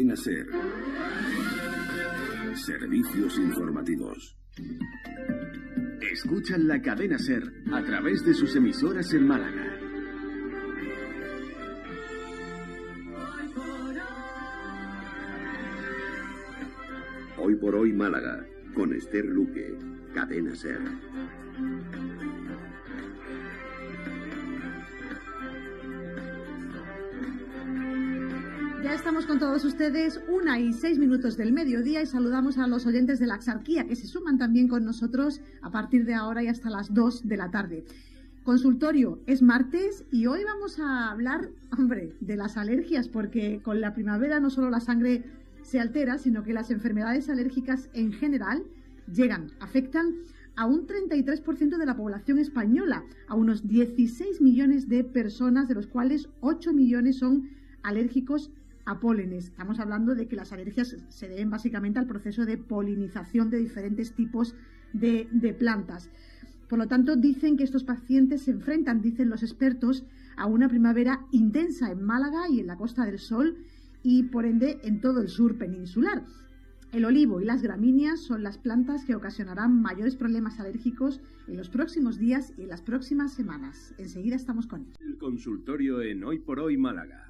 Cadena SER. Servicios informativos. Escuchan la Cadena SER a través de sus emisoras en Málaga. Hoy por hoy Málaga, con Esther Luque, Cadena SER. Ya estamos con todos ustedes, 1:06 del mediodía, y saludamos a los oyentes de la Axarquía que se suman también con nosotros a partir de ahora y hasta las 2 de la tarde. Consultorio, es martes y hoy vamos a hablar, de las alergias, porque con la primavera no solo la sangre se altera, sino que las enfermedades alérgicas en general afectan a un 33% de la población española, a unos 16 millones de personas, de los cuales 8 millones son alérgicos a pólenes. Estamos hablando de que las alergias se deben básicamente al proceso de polinización de diferentes tipos de plantas. Por lo tanto, dicen que estos pacientes se enfrentan, dicen los expertos, a una primavera intensa en Málaga y en la Costa del Sol y, por ende, en todo el sur peninsular. El olivo y las gramíneas son las plantas que ocasionarán mayores problemas alérgicos en los próximos días y en las próximas semanas. Enseguida estamos con él. El consultorio en Hoy por Hoy Málaga.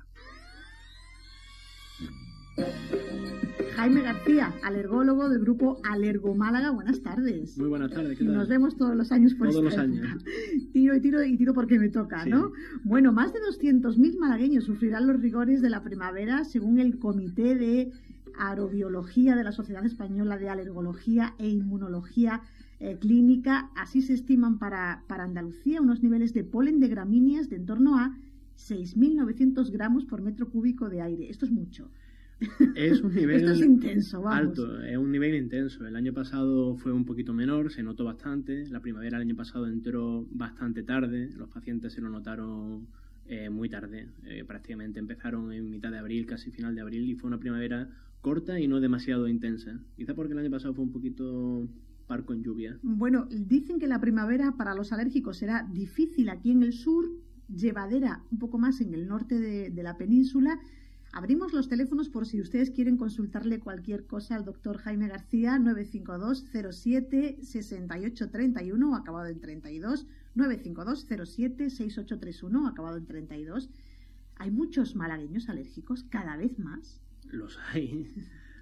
Jaime García, alergólogo del grupo Alergo Málaga. Buenas tardes. Muy buenas tardes, ¿qué tal? Nos vemos todos los años por todos esta los época. años. Tiro porque me toca, Sí. ¿no? Bueno, más de 200.000 malagueños sufrirán los rigores de la primavera, según el Comité de Aerobiología de la Sociedad Española de Alergología e Inmunología Clínica. Así se estiman para Andalucía unos niveles de polen de gramíneas de en torno a 6.900 gramos por metro cúbico de aire. Esto es mucho. Es un nivel Esto es intenso, vamos. alto, es un nivel intenso. El año pasado fue un poquito menor, se notó bastante. La primavera el año pasado entró bastante tarde, los pacientes se lo notaron muy tarde. Prácticamente empezaron en mitad de abril, casi final de abril, y fue una primavera corta y no demasiado intensa. Quizá porque el año pasado fue un poquito parco en lluvia. Bueno, dicen que la primavera para los alérgicos será difícil aquí en el sur, llevadera un poco más en el norte de la península. Abrimos los teléfonos por si ustedes quieren consultarle cualquier cosa al doctor Jaime García, 952 07 6831, acabado en 32, 952 07 6831, acabado en 32. Hay muchos malagueños alérgicos, cada vez más. Los hay.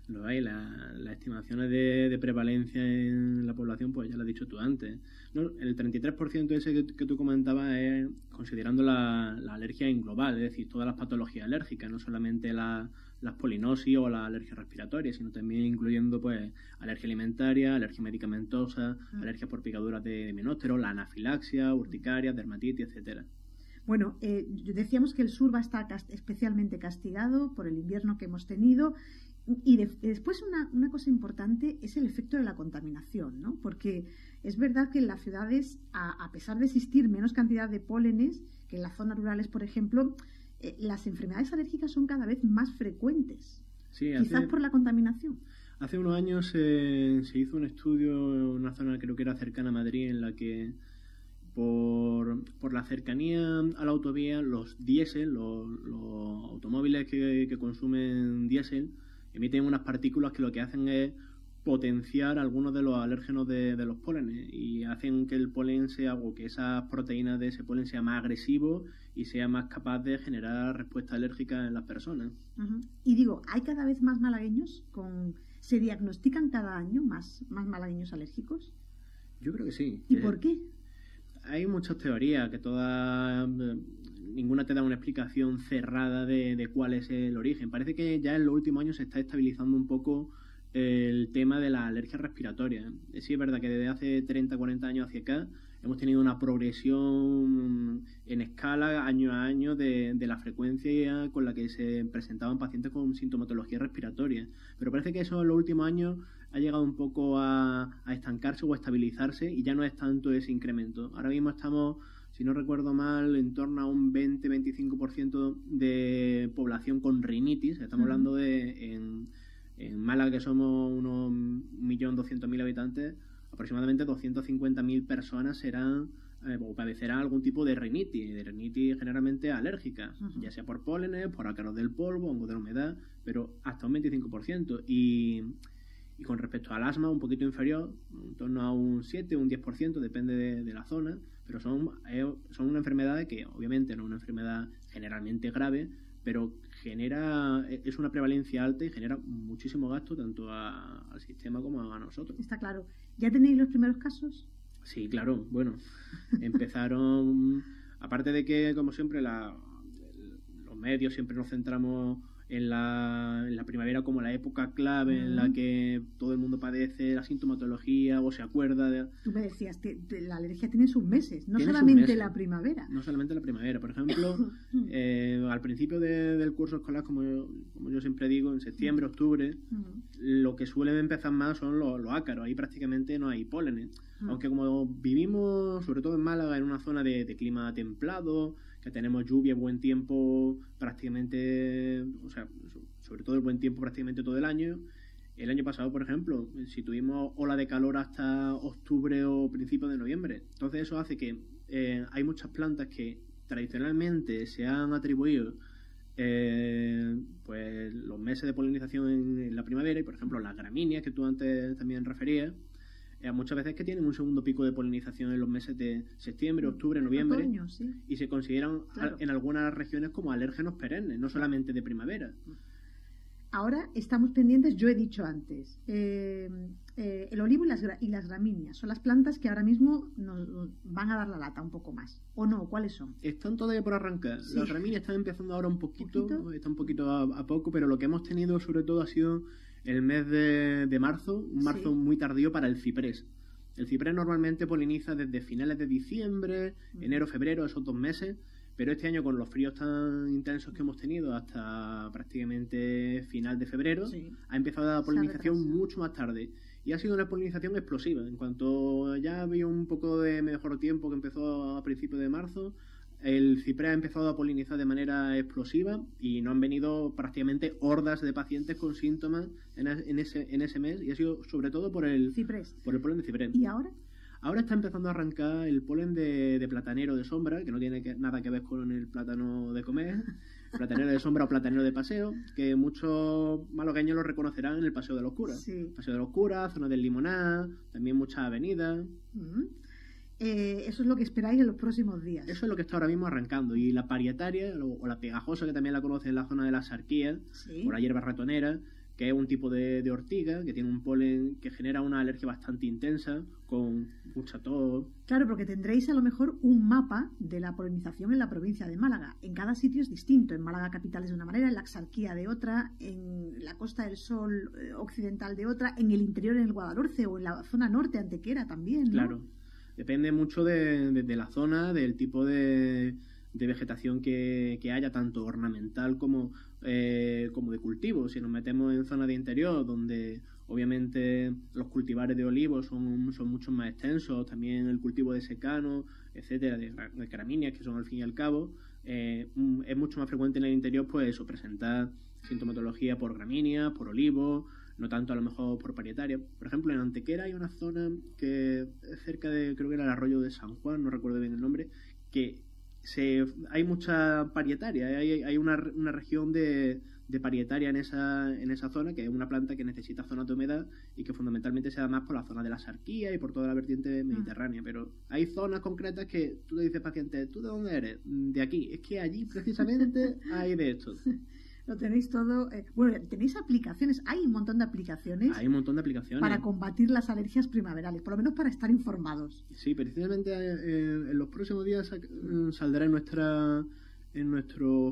Las estimaciones de prevalencia en la población, pues ya lo has dicho tú antes. No, el 33% ese que tú comentabas es considerando la alergia en global, es decir, todas las patologías alérgicas, no solamente las polinosis o la alergia respiratoria, sino también incluyendo pues alergia alimentaria, alergia medicamentosa, alergia por picaduras de himenóptero, la anafilaxia, urticaria, dermatitis, etcétera. Bueno, decíamos que el sur va a estar especialmente castigado por el invierno que hemos tenido. Y después una cosa importante es el efecto de la contaminación, ¿no? Porque es verdad que en las ciudades, a pesar de existir menos cantidad de pólenes que en las zonas rurales, por ejemplo, las enfermedades alérgicas son cada vez más frecuentes. Sí, quizás por la contaminación. Hace unos años se hizo un estudio en una zona, creo que era cercana a Madrid, en la que por la cercanía a la autovía, los diésel, los automóviles que consumen diésel, emiten unas partículas que lo que hacen es potenciar algunos de los alérgenos de los pólenes y hacen que el polen sea, o que esas proteínas de ese polen sea más agresivo y sea más capaz de generar respuesta alérgica en las personas. Uh-huh. Y digo, ¿hay cada vez más malagueños? ¿Se diagnostican cada año más malagueños alérgicos? Yo creo que sí. ¿Y por qué? Hay muchas teorías que ninguna te da una explicación cerrada de cuál es el origen. Parece que ya en los últimos años se está estabilizando un poco el tema de la alergia respiratoria. Sí, es verdad que desde hace 30, 40 años hacia acá hemos tenido una progresión en escala año a año de la frecuencia con la que se presentaban pacientes con sintomatología respiratoria. Pero parece que eso en los últimos años ha llegado un poco a estancarse o a estabilizarse y ya no es tanto ese incremento. Ahora mismo estamos, si no recuerdo mal, en torno a un 20-25% de población con rinitis. Estamos hablando de en Málaga, que somos unos 1.200.000 habitantes, aproximadamente 250.000 personas serán o padecerán algún tipo de rinitis generalmente alérgica, ya sea por pólenes, por ácaros del polvo, hongos de la humedad, pero hasta un 25%. Y con respecto al asma, un poquito inferior, en torno a un 7, un 10%, depende de la zona, pero son una enfermedad que obviamente no es una enfermedad generalmente grave, pero es una prevalencia alta y genera muchísimo gasto tanto al sistema como a nosotros. Está claro. ¿Ya tenéis los primeros casos? Sí, claro. Bueno, empezaron, aparte de que, como siempre, los medios siempre nos centramos en la primavera como la época clave en la que todo el mundo padece la sintomatología o se acuerda de... Tú me decías que la alergia tiene sus meses, no solamente la primavera. No solamente la primavera. Por ejemplo, al principio del curso escolar, como yo siempre digo, en septiembre, octubre, lo que suele empezar más son los ácaros. Ahí prácticamente no hay pólenes. Aunque como vivimos, sobre todo en Málaga, en una zona de clima templado, que tenemos lluvia, buen tiempo prácticamente, o sea, sobre todo el buen tiempo prácticamente todo el año. El año pasado, por ejemplo, si tuvimos ola de calor hasta octubre o principios de noviembre. Entonces eso hace que hay muchas plantas que tradicionalmente se han atribuido pues los meses de polinización en la primavera, y por ejemplo las gramíneas que tú antes también referías, muchas veces que tienen un segundo pico de polinización en los meses de septiembre, octubre, noviembre, otoño, sí. Y se consideran en algunas regiones como alérgenos perennes, no solamente de primavera. Ahora estamos pendientes, yo he dicho antes, el olivo y las gramíneas son las plantas que ahora mismo nos van a dar la lata un poco más. ¿O no? ¿Cuáles son? Están todavía por arrancar. Sí. Las gramíneas están empezando ahora un poquito. Está un poquito a poco, pero lo que hemos tenido sobre todo ha sido el mes de marzo, un marzo muy tardío para el ciprés. El ciprés normalmente poliniza desde finales de diciembre, enero, febrero, esos 2 meses, pero este año con los fríos tan intensos que hemos tenido hasta prácticamente final de febrero, ha empezado la polinización mucho más tarde. Y ha sido una polinización explosiva. En cuanto ya había un poco de mejor tiempo, que empezó a principios de marzo, el ciprés ha empezado a polinizar de manera explosiva y no han venido prácticamente hordas de pacientes con síntomas en ese mes, y ha sido sobre todo por el polen de ciprés. ¿Y ahora? Ahora está empezando a arrancar el polen de platanero de sombra, que no tiene nada que ver con el plátano de comer, platanero de sombra o platanero de paseo, que muchos malagueños lo reconocerán en el Paseo de los Curas. Sí. Paseo de los Curas, zona del Limoná, también muchas avenidas. Eso es lo que esperáis en los próximos días. Eso es lo que está ahora mismo arrancando. Y la parietaria, o la pegajosa, que también la conocen en la zona de la Axarquía, o la hierba ratonera, que es un tipo de ortiga que tiene un polen que genera una alergia bastante intensa, con mucha tos. Claro, porque tendréis a lo mejor un mapa de la polinización en la provincia de Málaga. En cada sitio es distinto. En Málaga capital es de una manera, en la Axarquía de otra, en la Costa del Sol occidental de otra, en el interior, en el Guadalhorce, o en la zona norte, Antequera también, ¿no? Claro. Depende mucho de la zona, del tipo de vegetación que haya, tanto ornamental como de cultivo. Si nos metemos en zonas de interior, donde obviamente los cultivares de olivos son mucho más extensos, también el cultivo de secano, etcétera, de gramíneas, que son al fin y al cabo, es mucho más frecuente en el interior pues eso, presentar sintomatología por gramínea, por olivo, no tanto a lo mejor por parietaria. Por ejemplo, en Antequera hay una zona que es cerca de, creo que era el arroyo de San Juan, no recuerdo bien el nombre, que hay mucha parietaria, hay una región de parietaria en esa zona, que es una planta que necesita zonas de humedad y que fundamentalmente se da más por la zona de la Axarquía y por toda la vertiente mediterránea. Pero hay zonas concretas que tú le dices, paciente, ¿tú de dónde eres? De aquí. Es que allí precisamente hay de esto. Lo tenéis todo. Bueno, tenéis aplicaciones. Hay un montón de aplicaciones. Hay un montón de aplicaciones. Para combatir las alergias primaverales, por lo menos para estar informados. Sí, precisamente en los próximos días saldrá en nuestro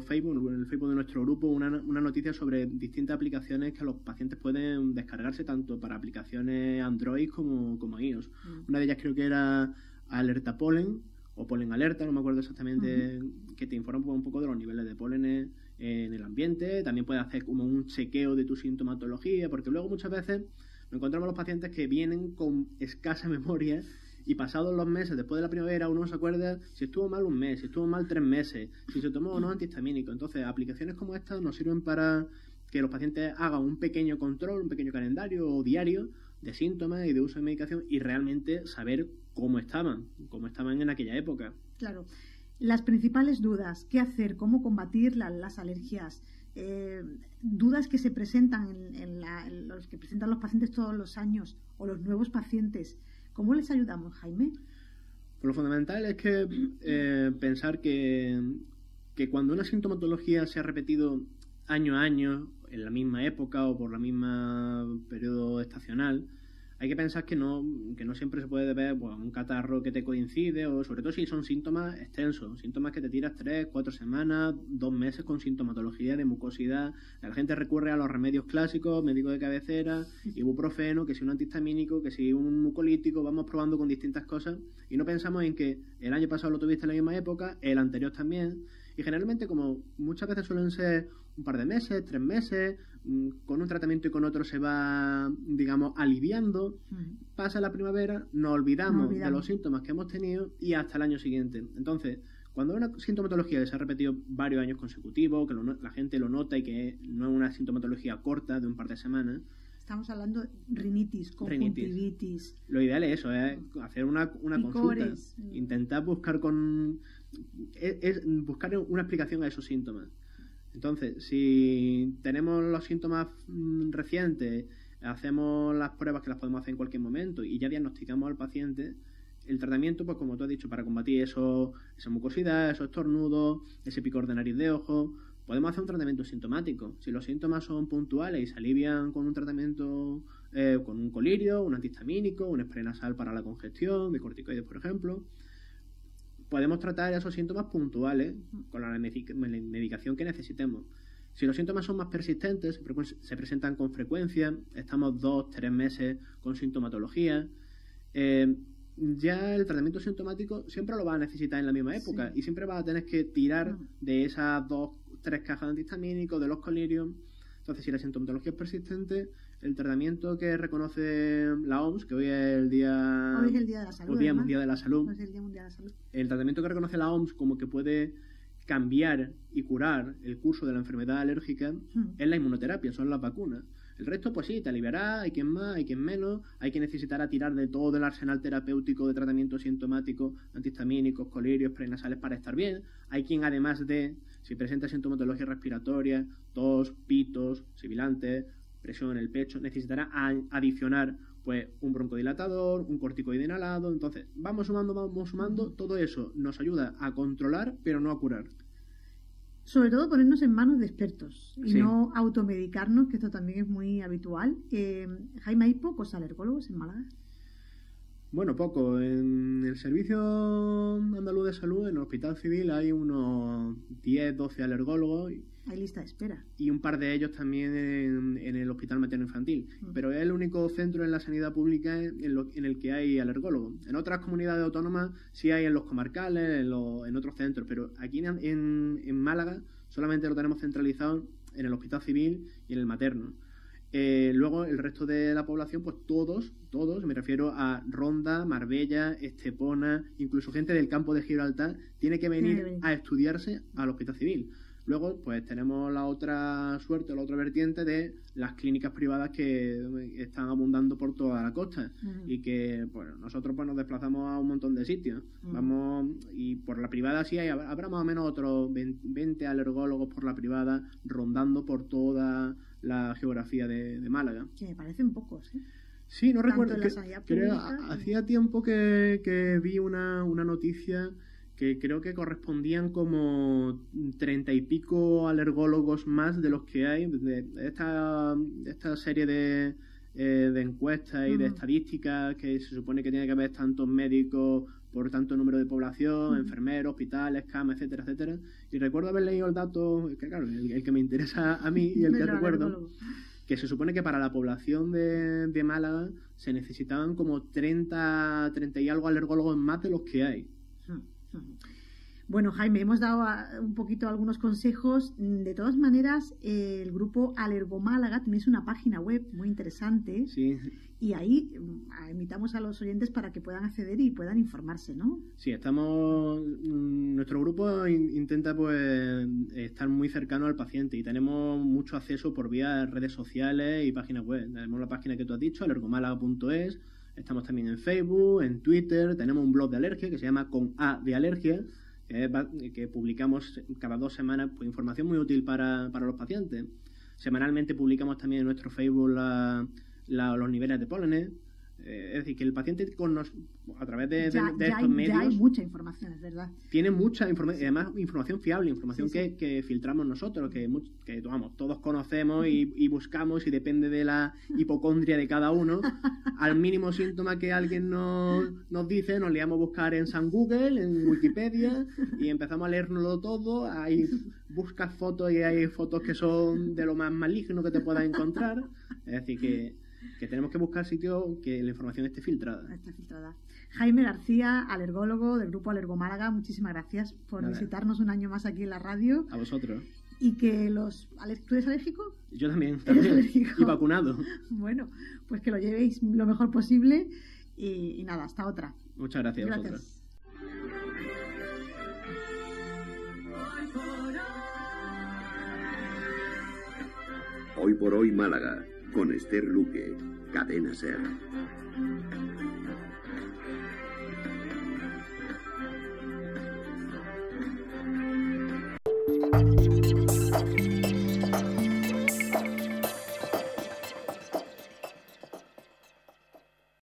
Facebook, en el Facebook de nuestro grupo, una noticia sobre distintas aplicaciones que los pacientes pueden descargarse tanto para aplicaciones Android como iOS. Una de ellas creo que era Alerta Polen o Polen Alerta, no me acuerdo exactamente, que te informa un poco de los niveles de pólenes en el ambiente. También puedes hacer como un chequeo de tu sintomatología, porque luego muchas veces nos encontramos los pacientes que vienen con escasa memoria y pasados los meses, después de la primavera, uno se acuerda si estuvo mal un mes, si estuvo mal 3 meses, si se tomó o no antihistamínico. Entonces, aplicaciones como estas nos sirven para que los pacientes hagan un pequeño control, un pequeño calendario o diario de síntomas y de uso de medicación, y realmente saber cómo estaban en aquella época. Claro. Las principales dudas, ¿qué hacer? ¿Cómo combatir las alergias? Dudas que se presentan en los que presentan los pacientes todos los años o los nuevos pacientes. ¿Cómo les ayudamos, Jaime? Pues lo fundamental es que pensar que cuando una sintomatología se ha repetido año a año, en la misma época o por la misma periodo estacional, hay que pensar que no siempre se puede deber a un catarro que te coincide, o sobre todo si son síntomas extensos, síntomas que te tiras 3, 4 semanas, 2 meses con sintomatología de mucosidad. La gente recurre a los remedios clásicos, médico de cabecera, ibuprofeno, que si un antihistamínico, que si un mucolítico, vamos probando con distintas cosas y no pensamos en que el año pasado lo tuviste en la misma época, el anterior también. Y generalmente, como muchas veces suelen ser un par de meses, 3 meses, con un tratamiento y con otro se va, digamos, aliviando, pasa la primavera, nos olvidamos de los síntomas que hemos tenido y hasta el año siguiente. Entonces, cuando hay una sintomatología que se ha repetido varios años consecutivos, que la gente lo nota y que no es una sintomatología corta de un par de semanas. Estamos hablando de rinitis, conjuntivitis. Lo ideal es eso, es hacer una consulta, intentar buscar buscar una explicación a esos síntomas. Entonces, si tenemos los síntomas recientes, hacemos las pruebas que las podemos hacer en cualquier momento y ya diagnosticamos al paciente, el tratamiento, pues como tú has dicho, para combatir esa mucosidad, esos estornudos, ese picor de nariz de ojo, podemos hacer un tratamiento sintomático. Si los síntomas son puntuales y se alivian con un tratamiento, con un colirio, un antihistamínico, un spray nasal para la congestión, de corticoides, por ejemplo, podemos tratar esos síntomas puntuales con la medicación que necesitemos. Si los síntomas son más persistentes, se presentan con frecuencia, estamos 2, 3 meses con sintomatología, ya el tratamiento sintomático siempre lo vas a necesitar en la misma época y siempre vas a tener que tirar de esas 2, 3 cajas de antihistamínicos, de los colirios. Entonces, si la sintomatología es persistente, el tratamiento que reconoce la OMS, que hoy es el Día de la Salud, Día Mundial de la Salud, es el Día Mundial de la Salud, el tratamiento que reconoce la OMS como que puede cambiar y curar el curso de la enfermedad alérgica es la inmunoterapia, son las vacunas. El resto, pues sí, te aliviará, hay quien más, hay quien menos, hay quien necesitará tirar de todo el arsenal terapéutico de tratamiento sintomático, antihistamínicos, colirios, prenasales para estar bien. Hay quien, además de, si presenta sintomatología respiratoria, tos, pitos, sibilantes, presión en el pecho, necesitará adicionar pues un broncodilatador, un corticoide inhalado. Entonces, vamos sumando, todo eso nos ayuda a controlar, pero no a curar. Sobre todo ponernos en manos de expertos y no automedicarnos, que esto también es muy habitual. Jaime, ¿hay pocos alergólogos en Málaga? Bueno, poco. En el Servicio Andaluz de Salud, en el Hospital Civil, hay unos 10, 12 alergólogos. Hay lista de espera. Y un par de ellos también en el Hospital Materno Infantil. Pero es el único centro en la sanidad pública en el que hay alergólogos. En otras comunidades autónomas sí hay en los comarcales, en otros centros. Pero aquí en Málaga solamente lo tenemos centralizado en el Hospital Civil y en el Materno. Luego el resto de la población, pues todos, me refiero a Ronda, Marbella, Estepona, incluso gente del campo de Gibraltar, tiene que venir a estudiarse al Hospital Civil. Luego, pues tenemos la otra suerte, la otra vertiente de las clínicas privadas que están abundando por toda la costa y que, bueno, nosotros pues nos desplazamos a un montón de sitios. Vamos, y por la privada sí habrá más o menos otros 20 alergólogos por la privada rondando por toda la geografía de Málaga. Que me parecen pocos, ¿eh? Sí, no Tanto recuerdo. en la sanidad pública, Hacía tiempo que vi una noticia que creo que correspondían como 30 y pico alergólogos más de los que hay. De esta serie de encuestas y de estadísticas que se supone que tiene que haber tantos médicos por tanto número de población, enfermeros, hospitales, camas, etcétera, etcétera. Y recuerdo haber leído el dato, que claro, el que me interesa a mí y el que recuerdo, que se supone que para la población de Málaga se necesitaban como 30 y algo alergólogos más de los que hay. Bueno, Jaime, hemos dado un poquito algunos consejos. De todas maneras, el grupo Alergomálaga tenéis una página web muy interesante. Sí. Y ahí invitamos a los oyentes para que puedan acceder y puedan informarse, ¿no? Sí, nuestro grupo intenta pues estar muy cercano al paciente y tenemos mucho acceso por vía redes sociales y páginas web. Tenemos la página que tú has dicho, alergomálaga.es. Estamos también en Facebook, en Twitter, tenemos un blog de alergia que se llama Con A de Alergia, que publicamos cada 2 semanas pues, información muy útil para los pacientes. Semanalmente publicamos también en nuestro Facebook los niveles de pólenes. Es decir, que el paciente a través de estos medios... Ya hay mucha información, es verdad. Tiene mucha información, además información fiable, información que filtramos nosotros, que vamos, todos conocemos y buscamos, y depende de la hipocondria de cada uno. Al mínimo síntoma que alguien nos dice, nos liamos a buscar en San Google, en Wikipedia, y empezamos a leérnoslo todo. Buscas fotos y hay fotos que son de lo más maligno que te puedas encontrar. Es decir, que tenemos que buscar sitios que la información esté filtrada. Jaime García, alergólogo del Grupo Alergo Málaga, muchísimas gracias por visitarnos un año más aquí en la radio. A vosotros. Y que ¿Tú eres alérgico? Yo también. Alérgico? Y vacunado. Bueno, pues que lo llevéis lo mejor posible y nada, hasta otra. Muchas gracias a vosotros. Hoy por hoy Málaga, con Esther Luque, Cadena SER.